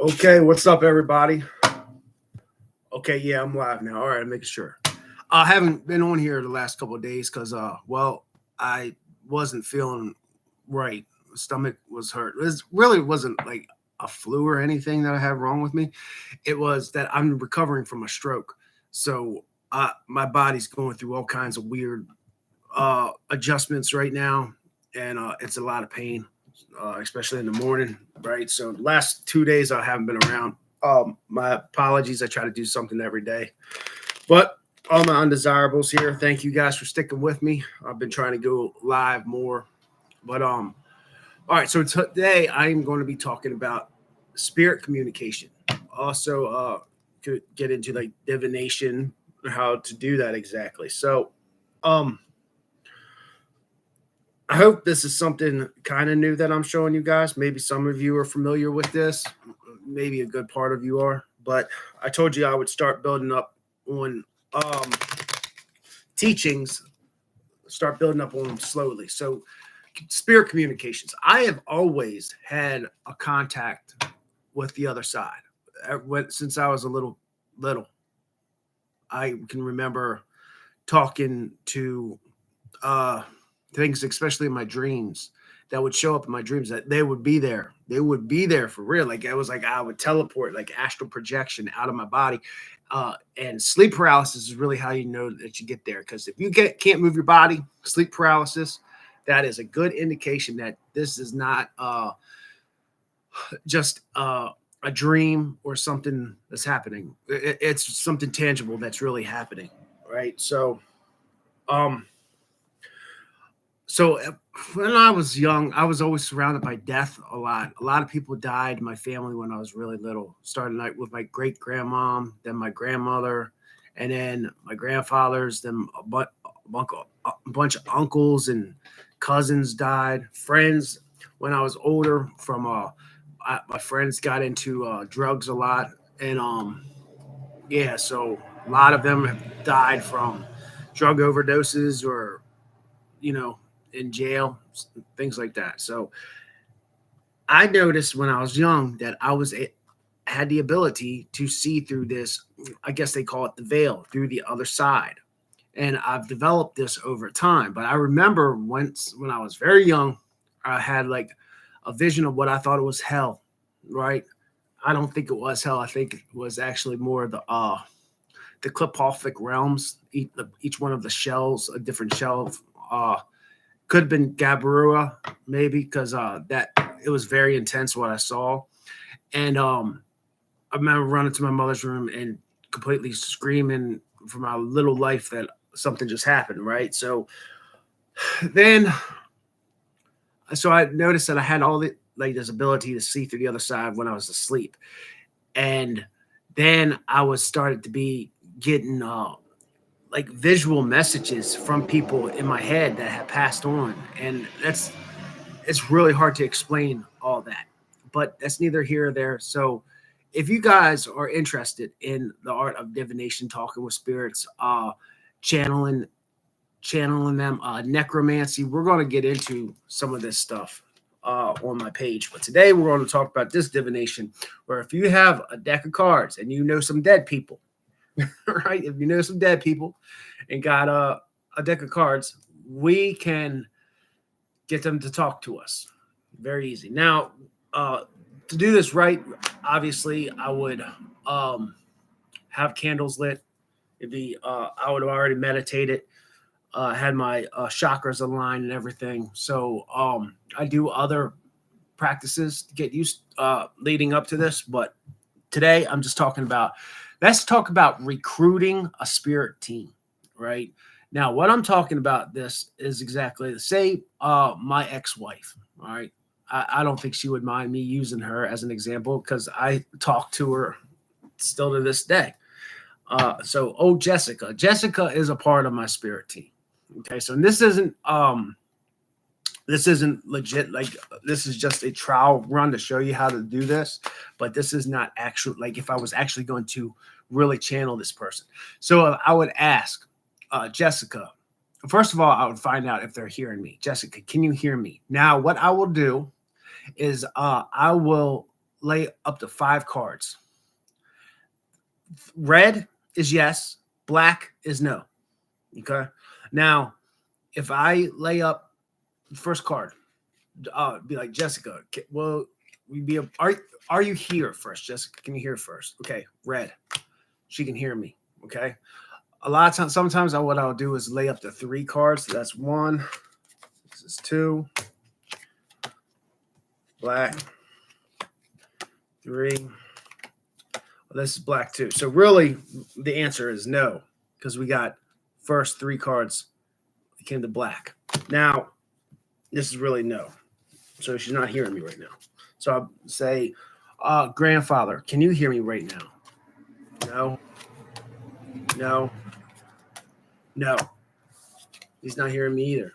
Okay, what's up, everybody? Okay, yeah, I'm live now. All right, I'm making sure. I haven't been on here the last couple of days because, well, I wasn't feeling right. My stomach was hurt. It really wasn't like a flu or anything that I have wrong with me. It was that I'm recovering from a stroke. So my body's going through all kinds of weird adjustments right now, and it's a lot of pain, especially in the morning. Right. So the last 2 days I haven't been around. My apologies. I try to do something every day, but all my undesirables here. Thank you guys for sticking with me. I've been trying to go live more, but all right. So today I am going to be talking about spirit communication. Also, could get into like divination, how to do that exactly. So, um, I hope this is something kind of new that I'm showing you guys. Maybe some of you are familiar with this. Maybe a good part of you are. But I told you I would start building up on um, teachings, start building up on them slowly. So, spirit communications. I have always had a contact with the other side. Since I was a little. I can remember talking to uh, things, especially in my dreams, that would show up in my dreams that they would be there. They would be there for real. Like it was like I would teleport, like astral projection out of my body. And sleep paralysis is really how you know that you get there. Because if you can't move your body, sleep paralysis, that is a good indication that this is not just a dream or something that's happening. It's something tangible that's really happening, right? Um, so when I was young, I was always surrounded by death a lot. A lot of people died in my family when I was really little. Starting like with my great grandmom, then my grandmother, and then my grandfathers, then a bunch of uncles and cousins died. Friends, when I was older, from my friends got into drugs a lot, and yeah, so a lot of them have died from drug overdoses or you know, in jail, things like that. So I noticed when I was young that had the ability to see through this. I guess they call it the veil through the other side, and I've developed this over time. But I remember once when I was very young, I had like a vision of what I thought it was hell. Right? I don't think it was hell. I think it was actually more the Kliphofic realms. Each one of the shells, a different shell. Could have been Gabarua, maybe, because that it was very intense what I saw. And I remember running to my mother's room and completely screaming for my little life that something just happened, right? Then, so I noticed that I had all the like this ability to see through the other side when I was asleep, and then I was started to be getting like visual messages from people in my head that had passed on, and it's really hard to explain all that, but that's neither here or there. So if you guys are interested in the art of divination, talking with spirits, channeling channeling them, necromancy, we're going to get into some of this stuff on my page. But today we're going to talk about this divination, where if you have a deck of cards and you know some dead people, right? If you know some dead people and got a deck of cards, we can get them to talk to us. Very easy. Now, to do this right, obviously, I would have candles lit. I would have already meditated, had my chakras aligned and everything. So I do other practices to get used leading up to this, but today I'm just talking about. Let's talk about recruiting a spirit team, right? Now, what I'm talking about this is exactly say my ex-wife. All right, I don't think she would mind me using her as an example because I talk to her still to this day. Jessica. Jessica is a part of my spirit team. Okay, so this isn't legit. Like this is just a trial run to show you how to do this, but this is not actual. Like if I was actually going to really channel this person, so I would ask Jessica. First of all, I would find out if they're hearing me. Jessica, can you hear me? Now, what I will do is I will lay up to 5 cards. Red is yes, black is no. Okay. Now, if I lay up the first card, be like, Jessica, well, we be are you here first? Jessica, can you hear first? Okay, red. She can hear me. Okay. A lot of times, sometimes what I'll do is lay up to 3 cards. So that's 1. This is 2. Black. 3. Well, this is black too. So really, the answer is no, because we got first 3 cards came to black. Now, this is really no. So she's not hearing me right now. So I'll say, grandfather, can you hear me right now? No. No. No. He's not hearing me either.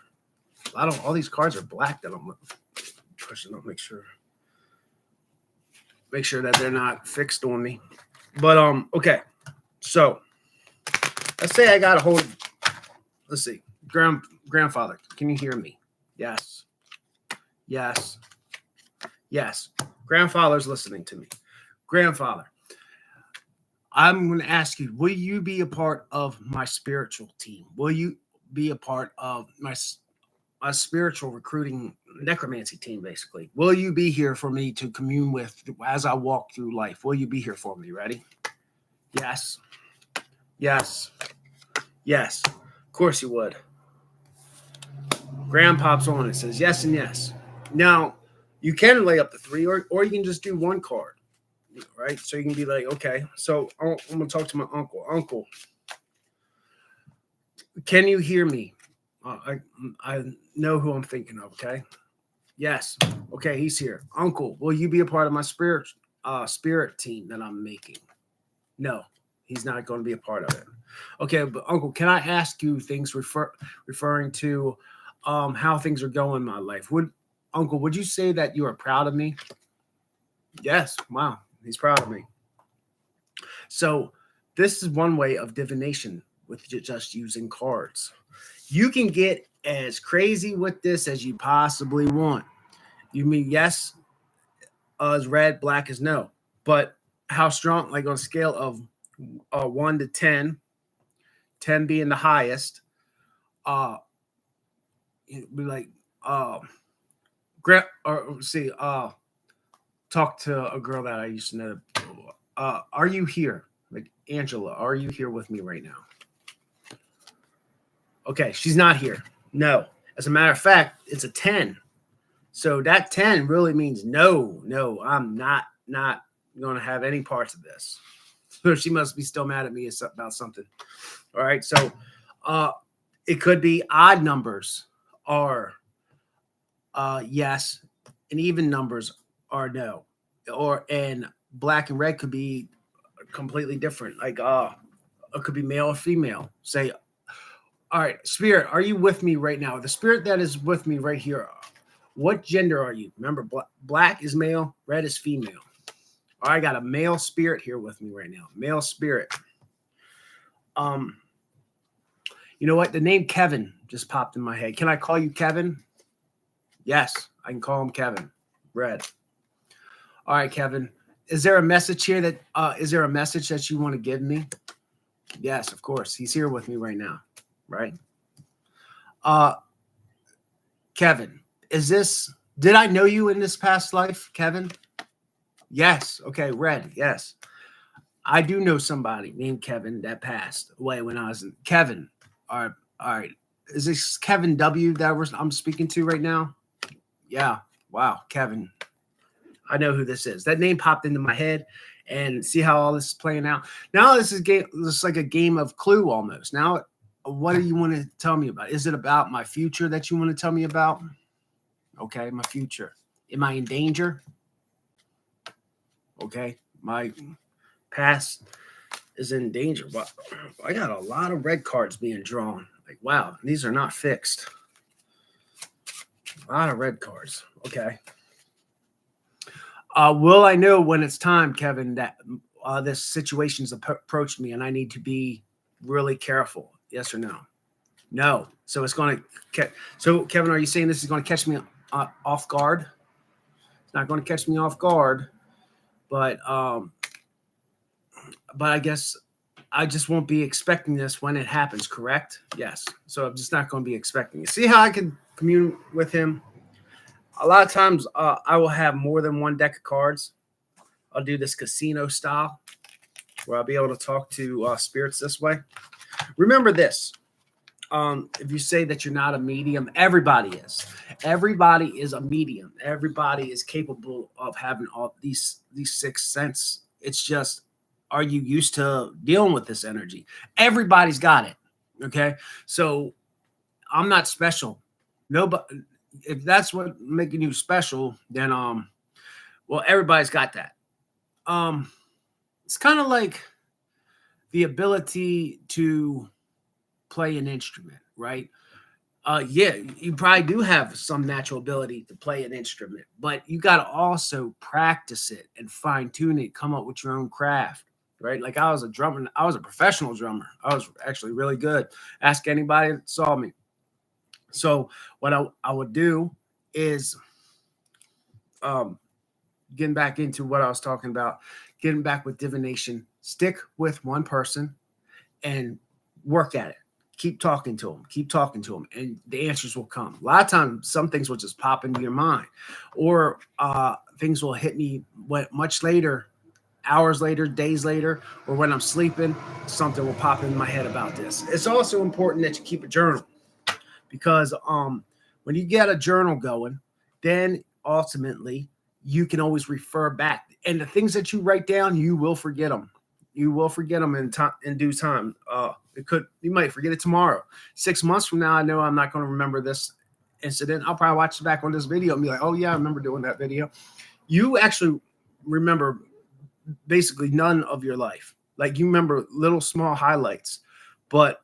All these cards are black that I'm pushing up. Make sure that they're not fixed on me. But okay. So let's say I got a hold. Let's see. Grandfather, can you hear me? Yes. Yes. Yes. Grandfather's listening to me. Grandfather, I'm going to ask you, will you be a part of my spiritual team? Will you be a part of my spiritual recruiting necromancy team, basically? Will you be here for me to commune with as I walk through life? Will you be here for me? Ready? Yes. Yes. Yes. Of course you would. Grandpop's on it, says yes and yes. Now, you can lay up to 3, or you can just do 1 card, right? So you can be like, okay, so I'm going to talk to my uncle. Uncle, can you hear me? I know who I'm thinking of, okay? Yes. Okay, he's here. Uncle, will you be a part of my spirit team that I'm making? No, he's not going to be a part of it. Okay, but Uncle, can I ask you things referring to how things are going in my life? Uncle, would you say that you are proud of me? Yes. Wow, he's proud of me. So this is one way of divination with just using cards. You can get as crazy with this as you possibly want. You mean yes is red, black is no. But how strong, like on a scale of 1 to 10, 10 being the highest, it'd be like, talk to a girl that I used to know. Are you here? Like, Angela, are you here with me right now? Okay, she's not here. No. As a matter of fact, it's a 10. So that 10 really means no, I'm not going to have any parts of this. So she must be still mad at me about something. All right. So it could be odd numbers are yes, and even numbers are no. And black and red could be completely different. Like it could be male or female. Say, all right, spirit, are you with me right now? The spirit that is with me right here, what gender are you? Remember, black is male, red is female. All right, I got a male spirit here with me right now. Male spirit. You know what? The name Kevin just popped in my head. Can I call you Kevin? Yes, I can call him Kevin. Red. All right, Kevin. Is there a message here that you want to give me? Yes, of course. He's here with me right now. Right. Kevin, did I know you in this past life, Kevin? Yes. Okay, red. Yes. I do know somebody named Kevin that passed away when I was in Kevin. All right. Is this Kevin W that I'm speaking to right now? Yeah. Wow, Kevin. I know who this is. That name popped into my head, and see how all this is playing out. Now this is like a game of Clue almost. Now, what do you want to tell me about? Is it about my future that you want to tell me about? Okay, my future. Am I in danger? Okay, my past is in danger. But I got a lot of red cards being drawn. Like, wow, these are not fixed. A lot of red cards. Okay. Will I know when it's time, Kevin, that this situation's approached me and I need to be really careful? Yes or no? No. So it's going to so Kevin, are you saying this is going to catch me off guard? It's not going to catch me off guard. But I guess I just won't be expecting this when it happens, correct? Yes. So I'm just not going to be expecting it. See how I can commune with him? A lot of times I will have more than one deck of cards. I'll do this casino style where I'll be able to talk to spirits this way. Remember this. If you say that you're not a medium, everybody is. Everybody is a medium. Everybody is capable of having all these sixth sense. It's just, are you used to dealing with this energy? Everybody's got it. Okay, so I'm not special. Nobody. If that's what making you special, then well, everybody's got that. It's kind of like the ability to play an instrument, right? Yeah, you probably do have some natural ability to play an instrument, but you got to also practice it and fine tune it, come up with your own craft, right? Like I was a drummer, I was a professional drummer. I was actually really good. Ask anybody that saw me. So what I would do is getting back into what I was talking about, getting back with divination, stick with one person and work at it. Keep talking to them, and the answers will come. A lot of times, some things will just pop into your mind, or things will hit me much later, hours later, days later, or when I'm sleeping, something will pop in my head about this. It's also important that you keep a journal, because when you get a journal going, then ultimately you can always refer back. And the things that you write down, you will forget them. You will forget them in due time. You might forget it tomorrow. 6 months from now, I know I'm not going to remember this incident. I'll probably watch back on this video and be like, oh yeah, I remember doing that video. You actually remember basically none of your life. Like you remember little small highlights, but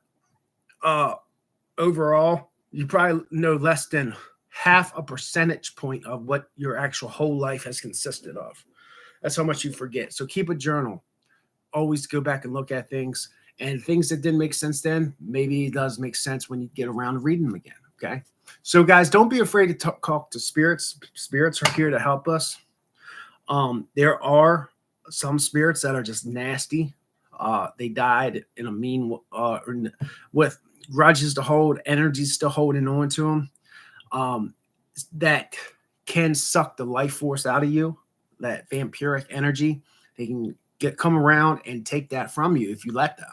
overall, you probably know less than half a percentage point of what your actual whole life has consisted of. That's how much you forget. So keep a journal. Always go back and look at things, and things that didn't make sense then, maybe it does make sense when you get around to reading them again. Okay. So guys, don't be afraid to talk to spirits. Spirits are here to help us. There are some spirits that are just nasty. They died in a mean, with grudges to hold, energies still holding on to them. That can suck the life force out of you, that vampiric energy. They can come around and take that from you if you let them.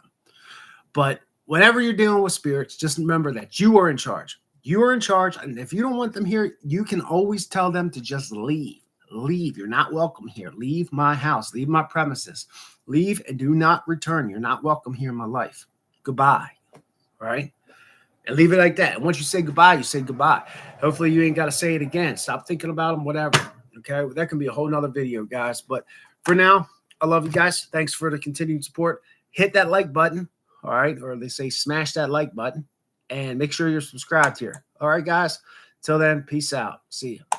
But whenever you're dealing with spirits, just remember that you are in charge. You are in charge, and if you don't want them here, you can always tell them to just leave. Leave. You're not welcome here. Leave my house. Leave my premises. Leave and do not return. You're not welcome here in my life. Goodbye. All right? And leave it like that. And once you say goodbye, you say goodbye. Hopefully you ain't got to say it again. Stop thinking about them, whatever. Okay? That can be a whole nother video, guys. But for now, I love you guys. Thanks for the continued support. Hit that like button. All right? Or they say smash that like button. And make sure you're subscribed here. All right, guys? Till then, peace out. See you.